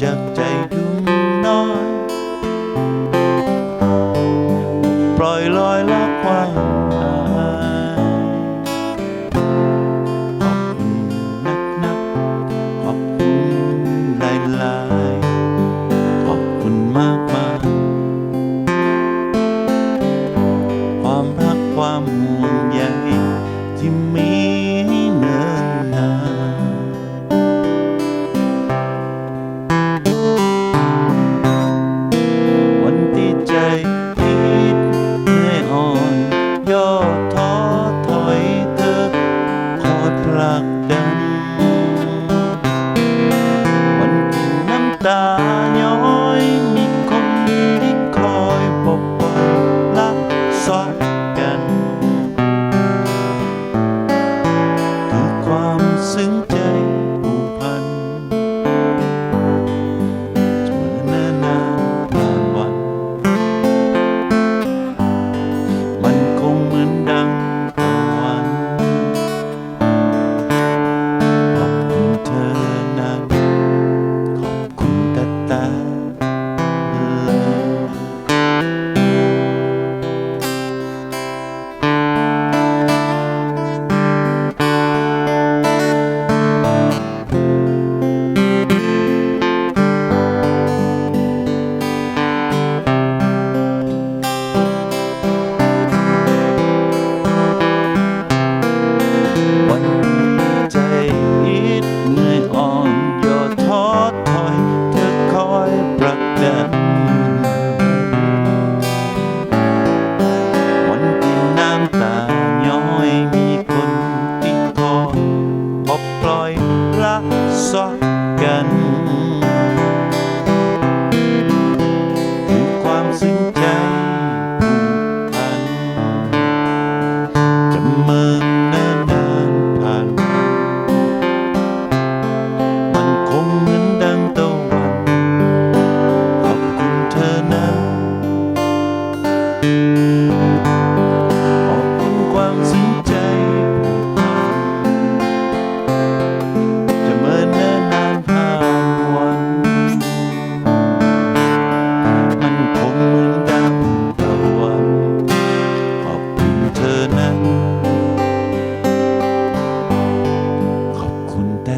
จากใจดวงน้อยปล่อยลอยละความหายขอบคุณนักขอบคุณหลายๆขอบคุณมากความรักความห่วงใยที่มีเนิ่นนานวันที่ใจคิดเหนื่อยอ่อนย่อท้อถอยเธอคอยผลักดันวันที่น้ำตาย้อยมีคนที่คอยปกป้องรักษากันคือความซึ้งใจผูกพันเมื่อเนิ่นนานผ่านวันมันคงเหมือนดังตะวันขอบคุณเธอนั้นขอบคุณแต่เลย วันใจอิดเหนื่อยอ่อนย่อท้อถอยเธอคอยผลักดันวันที่น้ำตาย้อยมีคนที่คอยปลอบปล่อยรักษากันคือความซึ้งใจผูกพันจะเมินเนิ่นนานผ่านวันมันคงเหมือนดังตะวันขอบคุณเธอนั้นขอบคุณความซึ้งใจผูกพันจะเมินเนิ่นนานผ่านวันมันคงเหมือนดังตะวันขอบคุณเธอนั้นขอบคุณแต่